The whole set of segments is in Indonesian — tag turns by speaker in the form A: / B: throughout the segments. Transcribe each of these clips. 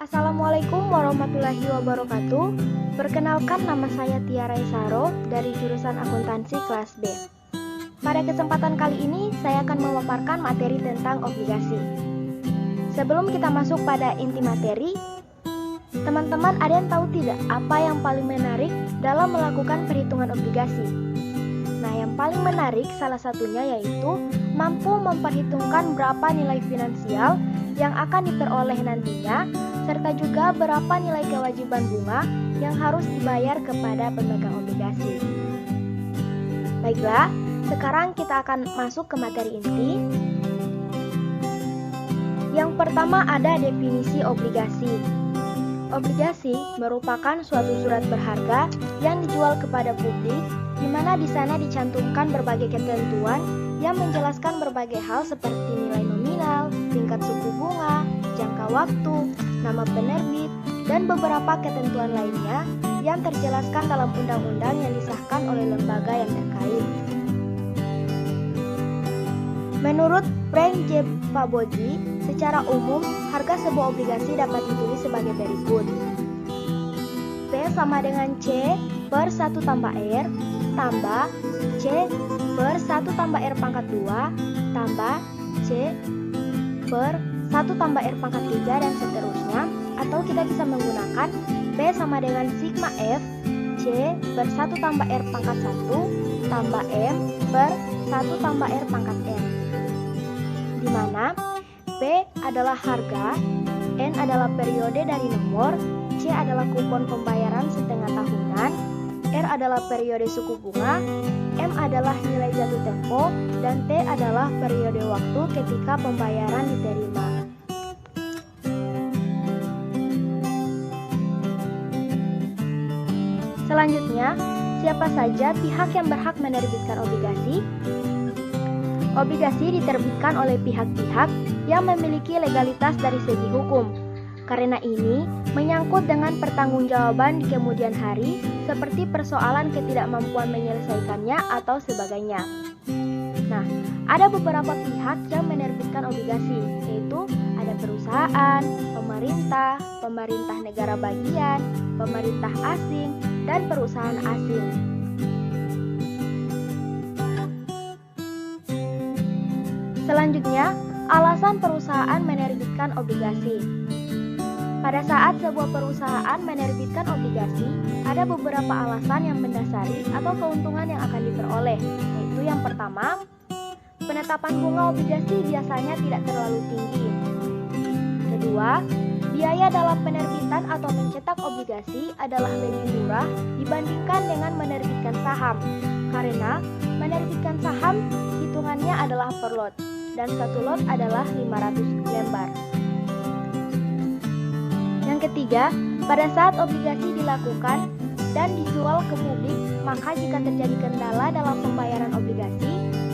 A: Assalamualaikum warahmatullahi wabarakatuh. Perkenalkan, nama saya Tiara Esaro dari jurusan akuntansi kelas B. Pada kesempatan kali ini saya akan memaparkan materi tentang obligasi. Sebelum kita masuk pada inti materi, teman-teman ada yang tahu tidak apa yang paling menarik dalam melakukan perhitungan obligasi? Nah, yang paling menarik salah satunya yaitu mampu memperhitungkan berapa nilai finansial yang akan diperoleh nantinya, serta juga berapa nilai kewajiban bunga yang harus dibayar kepada pemegang obligasi. Baiklah, sekarang kita akan masuk ke materi inti. Yang pertama ada definisi obligasi. Obligasi merupakan suatu surat berharga yang dijual kepada publik, di mana di sana dicantumkan berbagai ketentuan yang menjelaskan berbagai hal seperti nilai nominal, tingkat suku bunga, jangka waktu, nama penerbit, dan beberapa ketentuan lainnya yang terjelaskan dalam undang-undang yang disahkan oleh lembaga yang terkait. Menurut Frank J. Faboggi, secara umum harga sebuah obligasi dapat ditulis sebagai berikut. P sama dengan C per 1 tambah R tambah C per 1 tambah R pangkat 2 tambah C per 1 tambah R pangkat 3 dan seterusnya. Atau kita bisa menggunakan P sama dengan sigma F C per 1 tambah R pangkat 1 tambah M per 1 tambah R pangkat M, di mana P adalah harga, N adalah periode dari nomor, C adalah kupon pembayaran setengah tahunan, R adalah periode suku bunga, M adalah nilai jatuh tempo, dan T adalah periode waktu ketika pembayaran diterima. Selanjutnya, siapa saja pihak yang berhak menerbitkan obligasi? Obligasi diterbitkan oleh pihak-pihak yang memiliki legalitas dari segi hukum. Karena ini menyangkut dengan pertanggungjawaban di kemudian hari, seperti persoalan ketidakmampuan menyelesaikannya atau sebagainya. Nah, ada beberapa pihak yang menerbitkan obligasi, yaitu ada perusahaan, pemerintah, pemerintah negara bagian, pemerintah asing, dan perusahaan asing. Selanjutnya, alasan perusahaan menerbitkan obligasi. Pada saat sebuah perusahaan menerbitkan obligasi, ada beberapa alasan yang mendasari atau keuntungan yang akan diperoleh, yaitu yang pertama, penetapan bunga obligasi biasanya tidak terlalu tinggi. Kedua, biaya dalam penerbitan atau mencetak obligasi adalah lebih murah dibandingkan dengan menerbitkan saham, karena menerbitkan saham hitungannya adalah per lot, dan satu lot adalah 500 lembar. Yang ketiga, pada saat obligasi dilakukan dan dijual ke publik, maka jika terjadi kendala dalam pembayaran obligasi,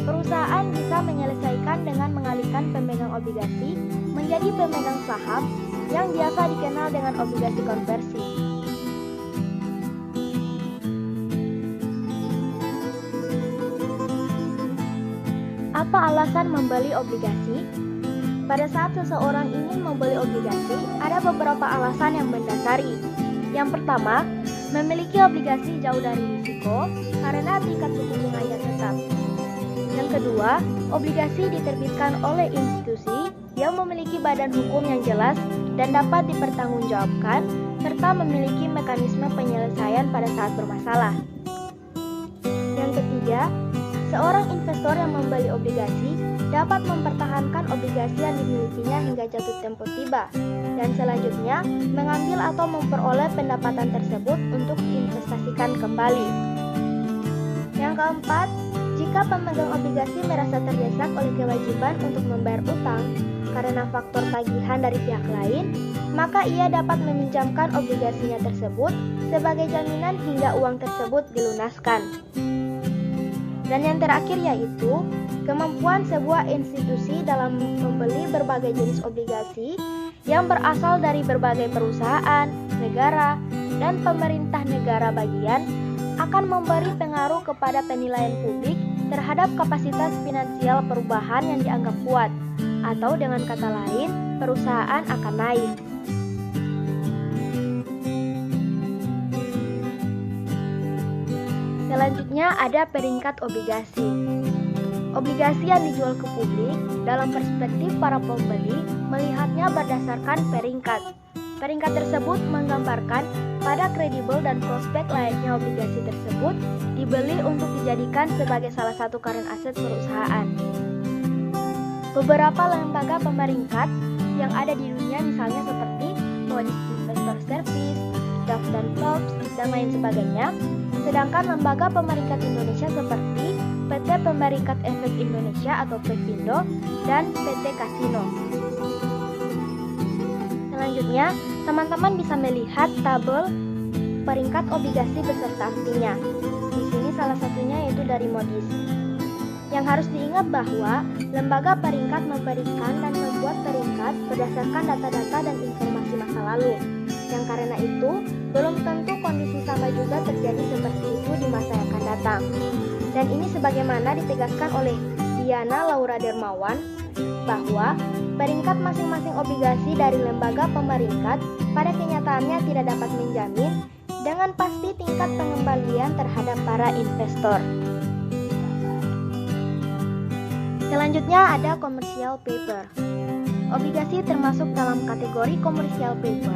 A: perusahaan bisa menyelesaikan dengan mengalihkan pemegang obligasi menjadi pemegang saham yang biasa dikenal dengan obligasi konversi. Apa alasan membeli obligasi? Pada saat seseorang ingin membeli obligasi, ada beberapa alasan yang mendasari. Yang pertama, memiliki obligasi jauh dari risiko karena tingkat suku bunganya tetap. Yang kedua, obligasi diterbitkan oleh institusi yang memiliki badan hukum yang jelas dan dapat dipertanggungjawabkan, serta memiliki mekanisme penyelesaian pada saat bermasalah. Yang ketiga, seorang investor yang membeli obligasi dapat mempertahankan obligasi yang dimilikinya hingga jatuh tempo tiba, dan selanjutnya mengambil atau memperoleh pendapatan tersebut untuk diinvestasikan kembali. Yang keempat, jika pemegang obligasi merasa terdesak oleh kewajiban untuk membayar utang karena faktor tagihan dari pihak lain, maka ia dapat meminjamkan obligasinya tersebut sebagai jaminan hingga uang tersebut dilunaskan. Dan yang terakhir yaitu kemampuan sebuah institusi dalam membeli berbagai jenis obligasi yang berasal dari berbagai perusahaan, negara, dan pemerintah negara bagian akan memberi pengaruh kepada penilaian publik terhadap kapasitas finansial perubahan yang dianggap kuat, atau dengan kata lain, perusahaan akan naik. ada peringkat obligasi. Obligasi yang dijual ke publik dalam perspektif para pembeli melihatnya berdasarkan peringkat. Peringkat tersebut menggambarkan pada kredibel dan prospek layaknya obligasi tersebut dibeli untuk dijadikan sebagai salah satu current aset perusahaan. Beberapa lembaga pemeringkat yang ada di dunia misalnya seperti Moody's Investor Service, Duff & Phelps, dan lain sebagainya. Sedangkan lembaga pemeringkat Indonesia seperti PT Pemeringkat Efek Indonesia atau Pevindo dan PT Kasino. Selanjutnya, teman-teman bisa melihat tabel peringkat obligasi beserta artinya. Di sini salah satunya yaitu dari Moody's. Yang harus diingat bahwa lembaga peringkat memberikan dan membuat peringkat berdasarkan data-data dan informasi masa lalu. Yang karena itu, belum tentu kondisi sama juga terjadi seperti itu di masa yang akan datang. Dan ini sebagaimana ditegaskan oleh Diana Laura Dermawan bahwa peringkat masing-masing obligasi dari lembaga pemeringkat pada kenyataannya tidak dapat menjamin dengan pasti tingkat pengembalian terhadap para investor. Selanjutnya ada commercial paper. Obligasi termasuk dalam kategori commercial paper.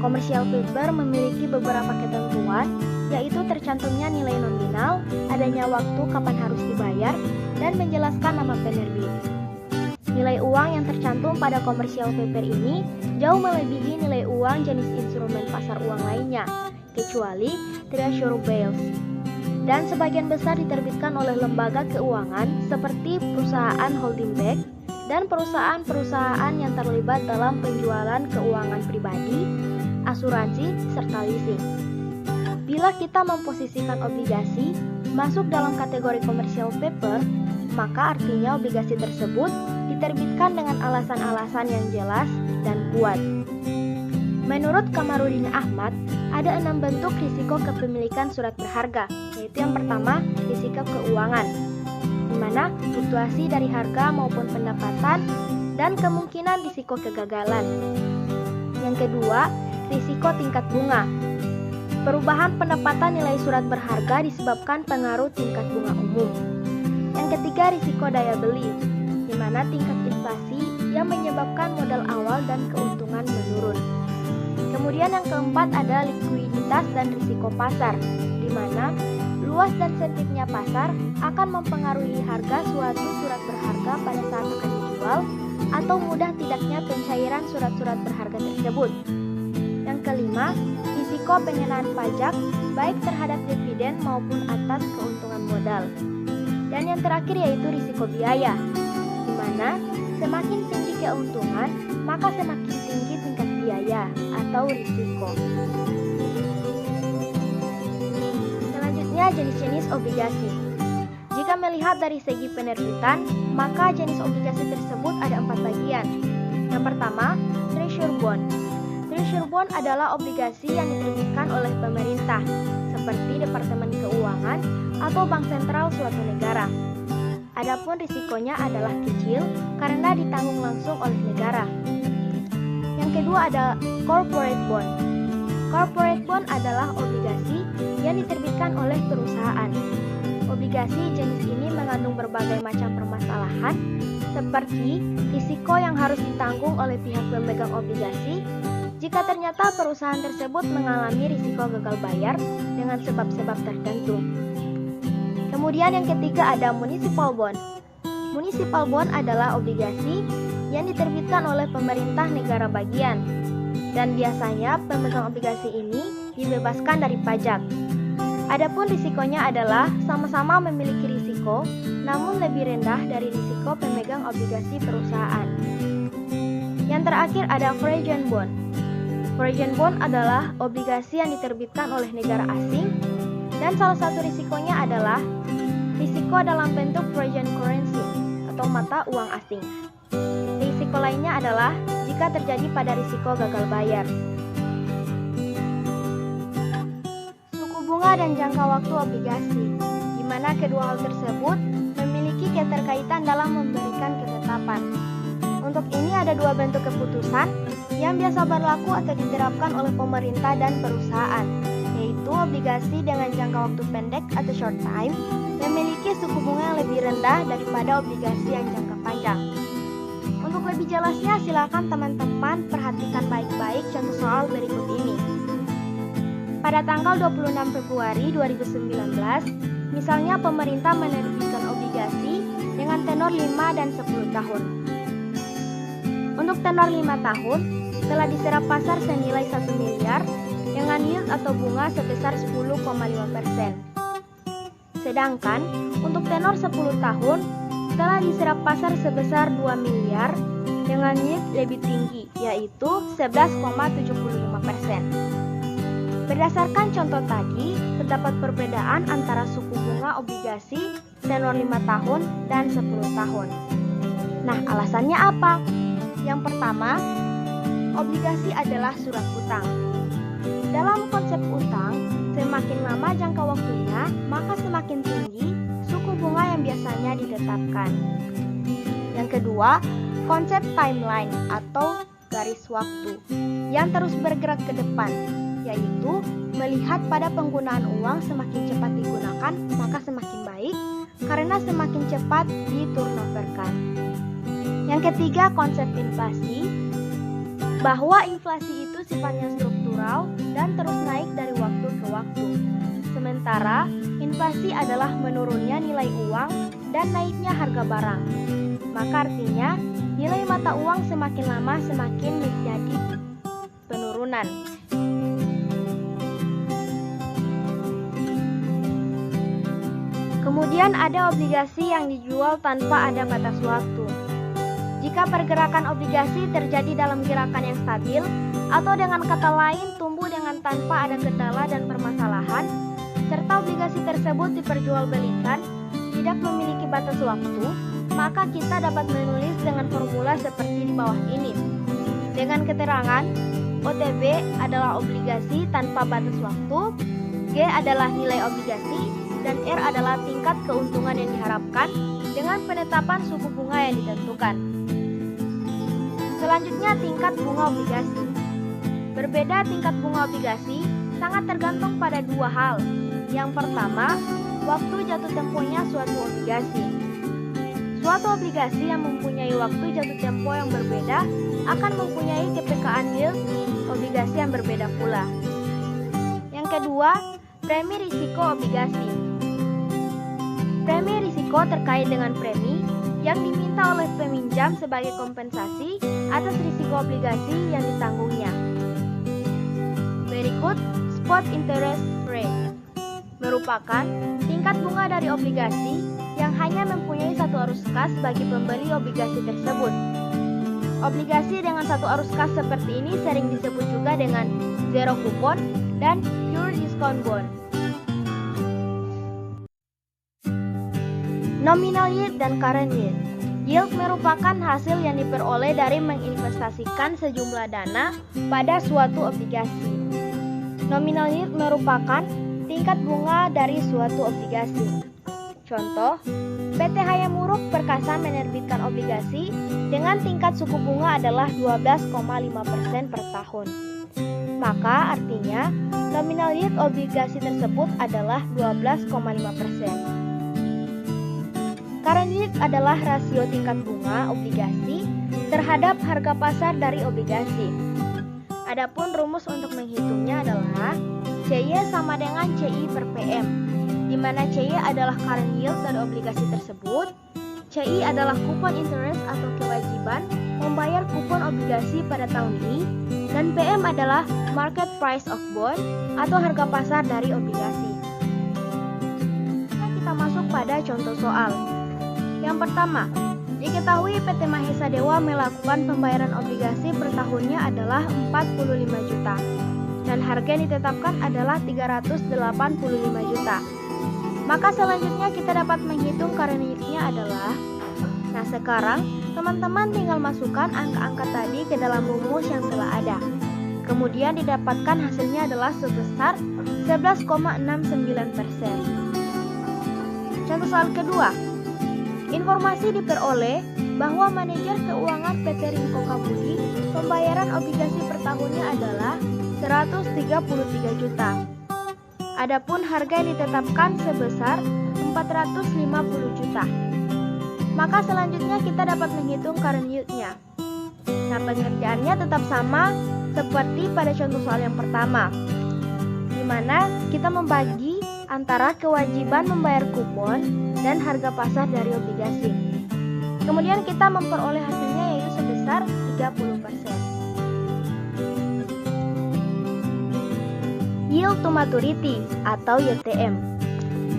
A: Commercial paper memiliki beberapa ketentuan, yaitu tercantumnya nilai nominal, adanya waktu kapan harus dibayar, dan menjelaskan nama penerbit. Nilai uang yang tercantum pada commercial paper ini jauh melebihi nilai uang jenis instrumen pasar uang lainnya, kecuali treasury bills. Dan sebagian besar diterbitkan oleh lembaga keuangan seperti perusahaan holding bank dan perusahaan-perusahaan yang terlibat dalam penjualan keuangan pribadi, asuransi, serta leasing. Bila kita memposisikan obligasi masuk dalam kategori commercial paper, maka artinya obligasi tersebut diterbitkan dengan alasan-alasan yang jelas dan kuat. Menurut Kamarudin Ahmad, ada 6 bentuk risiko kepemilikan surat berharga, yaitu yang pertama, risiko keuangan, di mana fluktuasi dari harga maupun pendapatan dan kemungkinan risiko kegagalan. Yang kedua, risiko tingkat bunga. Perubahan pendapatan nilai surat berharga disebabkan pengaruh tingkat bunga umum. Yang ketiga, risiko daya beli, di mana tingkat inflasi yang menyebabkan modal awal dan keuntungan menurun. Kemudian yang keempat ada likuiditas dan risiko pasar, di mana luas dan sempitnya pasar akan mempengaruhi harga suatu surat berharga pada saat akan dijual atau mudah tidaknya pencairan surat-surat berharga tersebut. Yang kelima, risiko pengenaan pajak baik terhadap dividen maupun atas keuntungan modal. Dan yang terakhir yaitu risiko biaya, di mana semakin tinggi keuntungan, maka semakin tinggi tingkat biaya atau risiko. Selanjutnya jenis-jenis obligasi. Jika melihat dari segi penerbitan, maka jenis obligasi tersebut ada 4 bagian. Yang pertama, treasury bond. Treasury bond adalah obligasi yang diterbitkan oleh pemerintah, seperti Departemen Keuangan atau Bank Sentral suatu negara. Adapun risikonya adalah kecil karena ditanggung langsung oleh negara. Yang kedua ada corporate bond. Corporate bond adalah obligasi yang diterbitkan oleh perusahaan. Obligasi jenis ini mengandung berbagai macam permasalahan seperti risiko yang harus ditanggung oleh pihak pemegang obligasi jika ternyata perusahaan tersebut mengalami risiko gagal bayar dengan sebab-sebab tertentu. Kemudian yang ketiga ada municipal bond. Municipal bond adalah obligasi yang diterbitkan oleh pemerintah negara bagian, dan biasanya pemegang obligasi ini dibebaskan dari pajak. Adapun risikonya adalah sama-sama memiliki risiko, namun lebih rendah dari risiko pemegang obligasi perusahaan. Yang terakhir ada foreign bond. Foreign bond adalah obligasi yang diterbitkan oleh negara asing, dan salah satu risikonya adalah risiko dalam bentuk foreign currency atau mata uang asing. Risiko lainnya adalah jika terjadi pada risiko gagal bayar. Suku bunga dan jangka waktu obligasi, di mana kedua hal tersebut memiliki keterkaitan dalam memberikan ketetapan. Untuk ini ada 2 bentuk keputusan yang biasa berlaku atau diterapkan oleh pemerintah dan perusahaan, yaitu obligasi dengan jangka waktu pendek atau short time memiliki suku bunga yang lebih rendah daripada obligasi yang jangka panjang. Untuk lebih jelasnya, silakan teman-teman perhatikan baik-baik contoh soal berikut ini. Pada tanggal 26 Februari 2019, misalnya pemerintah menerbitkan obligasi dengan tenor 5 dan 10 tahun. Untuk tenor 5 tahun, telah diserap pasar senilai 1 miliar dengan yield atau bunga sebesar 10,5%. Sedangkan untuk tenor 10 tahun, telah diserap pasar sebesar 2 miliar dengan yield lebih tinggi, yaitu 11,75%. Berdasarkan contoh tadi, terdapat perbedaan antara suku bunga obligasi tenor 5 tahun dan 10 tahun. Nah, alasannya apa? Yang pertama, obligasi adalah surat utang. Dalam konsep utang, semakin lama jangka waktunya, maka semakin tinggi suku bunga yang biasanya ditetapkan. Yang kedua, konsep timeline atau garis waktu yang terus bergerak ke depan, yaitu melihat pada penggunaan uang semakin cepat digunakan, maka semakin baik karena semakin cepat diturnoverkan. Yang ketiga, konsep inflasi, bahwa inflasi itu sifatnya struktural dan terus naik dari waktu ke waktu. Sementara inflasi adalah menurunnya nilai uang dan naiknya harga barang. Maka artinya nilai mata uang semakin lama semakin menjadi penurunan. Kemudian ada obligasi yang dijual tanpa ada batas waktu. Jika pergerakan obligasi terjadi dalam gerakan yang stabil, atau dengan kata lain tumbuh dengan tanpa ada kendala dan permasalahan, serta obligasi tersebut diperjualbelikan, tidak memiliki batas waktu, maka kita dapat menulis dengan formula seperti di bawah ini. Dengan keterangan, OTB adalah obligasi tanpa batas waktu, G adalah nilai obligasi, dan R adalah tingkat keuntungan yang diharapkan dengan penetapan suku bunga yang ditentukan. Selanjutnya, tingkat bunga obligasi. Berbeda tingkat bunga obligasi sangat tergantung pada dua hal. Yang pertama, waktu jatuh temponya suatu obligasi. Suatu obligasi yang mempunyai waktu jatuh tempo yang berbeda akan mempunyai kepekaan yield obligasi yang berbeda pula. Yang kedua, premi risiko obligasi. Premi risiko terkait dengan premi yang diminta oleh peminjam sebagai kompensasi atas risiko obligasi yang ditanggungnya. Berikut spot interest rate, merupakan tingkat bunga dari obligasi yang hanya mempunyai satu arus kas bagi pembeli obligasi tersebut. Obligasi dengan satu arus kas seperti ini sering disebut juga dengan zero coupon dan pure discount bond. Nominal yield dan current yield. Yield merupakan hasil yang diperoleh dari menginvestasikan sejumlah dana pada suatu obligasi. Nominal yield merupakan tingkat bunga dari suatu obligasi. Contoh, PT Hayam Wuruk Perkasa menerbitkan obligasi dengan tingkat suku bunga adalah 12,5% per tahun. Maka artinya nominal yield obligasi tersebut adalah 12,5%. Current yield adalah rasio tingkat bunga obligasi terhadap harga pasar dari obligasi. Adapun rumus untuk menghitungnya adalah CY sama dengan CI per PM, di mana CY adalah current yield dari obligasi tersebut, CI adalah coupon interest atau kewajiban membayar kupon obligasi pada tahun ini, dan PM adalah market price of bond atau harga pasar dari obligasi. Kita masuk pada contoh soal. Yang pertama, diketahui PT Mahesa Dewa melakukan pembayaran obligasi per tahunnya adalah 45 juta dan harga yang ditetapkan adalah 385 juta. Maka selanjutnya kita dapat menghitung current yield-nya adalah. Nah, sekarang teman-teman tinggal masukkan angka-angka tadi ke dalam rumus yang telah ada. Kemudian didapatkan hasilnya adalah sebesar 11,69%. Contoh soal kedua. Informasi diperoleh bahwa manajer keuangan PT Rinko Kabudi pembayaran obligasi per tahunnya adalah 133 juta. Adapun harga yang ditetapkan sebesar 450 juta. Maka selanjutnya kita dapat menghitung current yield-nya. Nah, pengerjaannya tetap sama seperti pada contoh soal yang pertama, di mana kita membagi antara kewajiban membayar kupon dan harga pasar dari obligasi. Kemudian kita memperoleh hasilnya yaitu sebesar 30%. Yield to maturity atau YTM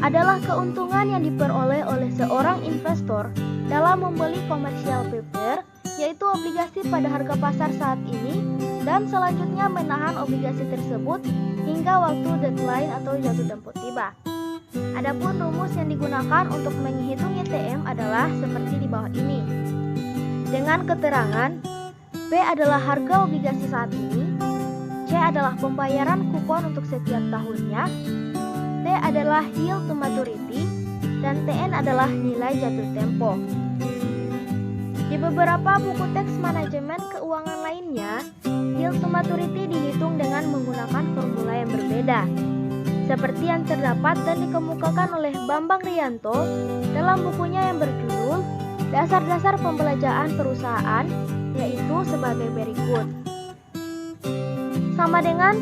A: adalah keuntungan yang diperoleh oleh seorang investor dalam membeli commercial paper, yaitu obligasi pada harga pasar saat ini, dan selanjutnya menahan obligasi tersebut hingga waktu deadline atau jatuh tempo tiba. Adapun rumus yang digunakan untuk menghitung YTM adalah seperti di bawah ini. Dengan keterangan, P adalah harga obligasi saat ini, C adalah pembayaran kupon untuk setiap tahunnya, T adalah yield to maturity, dan TN adalah nilai jatuh tempo. Di beberapa buku teks manajemen keuangan lainnya, yield to maturity dihitung dengan menggunakan formula yang berbeda, seperti yang terdapat dan dikemukakan oleh Bambang Rianto dalam bukunya yang berjudul Dasar-dasar Pembelajaran Perusahaan, yaitu sebagai berikut. Sama dengan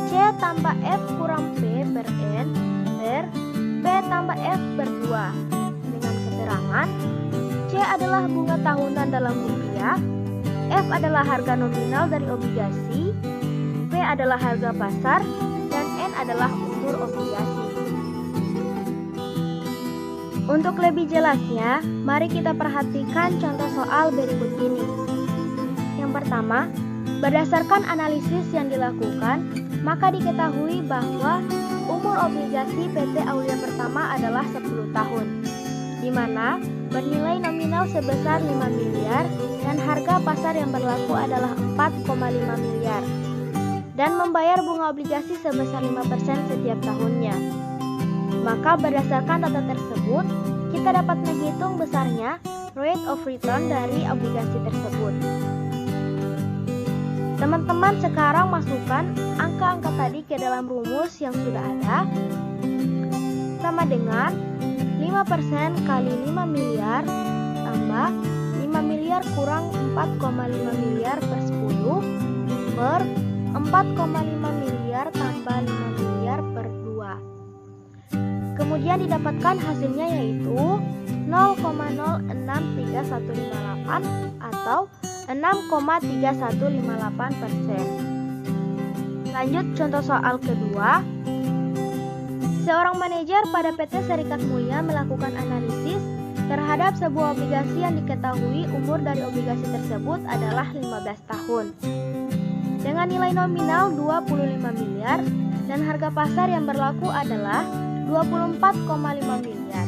A: C tambah F kurang P per N per P tambah F per 2. Dengan keterangan, C adalah bunga tahunan dalam rupiah, F adalah harga nominal dari obligasi, P adalah harga pasar, dan N adalah umur obligasi. Untuk lebih jelasnya, mari kita perhatikan contoh soal berikut ini. Yang pertama, berdasarkan analisis yang dilakukan, maka diketahui bahwa umur obligasi PT Aulia Pertama adalah 10 tahun, di mana bernilai nominal sebesar 5 miliar dan harga pasar yang berlaku adalah 4,5 miliar, dan membayar bunga obligasi sebesar 5% setiap tahunnya. Maka berdasarkan data tersebut, kita dapat menghitung besarnya rate of return dari obligasi tersebut. Teman-teman sekarang masukkan angka-angka tadi ke dalam rumus yang sudah ada, sama dengan 5% kali 5 miliar tambah 5 miliar kurang 4,5 miliar per 10 per 4,5 miliar tambah 5 miliar per 2. Kemudian didapatkan hasilnya yaitu 0,06358 atau 6,3158%. Lanjut contoh soal kedua. Seorang manajer pada PT Serikat Mulia melakukan analisis terhadap sebuah obligasi yang diketahui umur dari obligasi tersebut adalah 15 tahun. Dengan nilai nominal 25 miliar dan harga pasar yang berlaku adalah 24,5 miliar.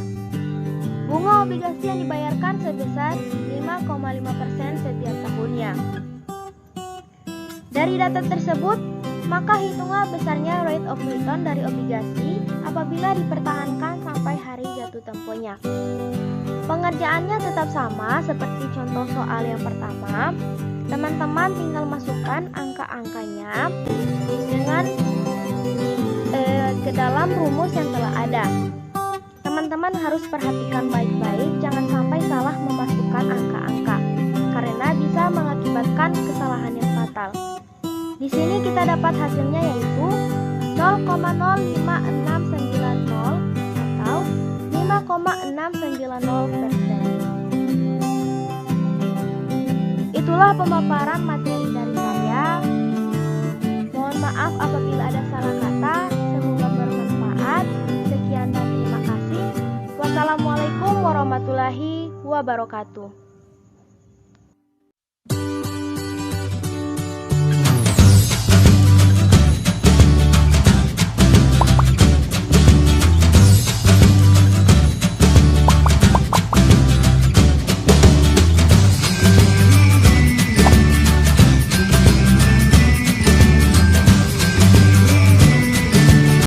A: Bunga obligasi yang dibayarkan sebesar 5,5% setiap tahunnya. Dari data tersebut, maka hitunglah besarnya rate of return dari obligasi apabila dipertahankan sampai hari jatuh temponya. Pengerjaannya tetap sama seperti contoh soal yang pertama. Teman-teman tinggal masukkan angka-angkanya dengan ke dalam rumus yang telah ada. Teman-teman harus perhatikan baik-baik, jangan sampai salah memasukkan angka-angka, karena bisa mengakibatkan kesalahan yang fatal. Di sini kita dapat hasilnya yaitu 0,05690 atau 5,690%. Itulah pemaparan materi dari saya. Mohon maaf apabila ada salah kata. Semoga bermanfaat. Sekian dan terima kasih. Wassalamualaikum warahmatullahi wabarakatuh.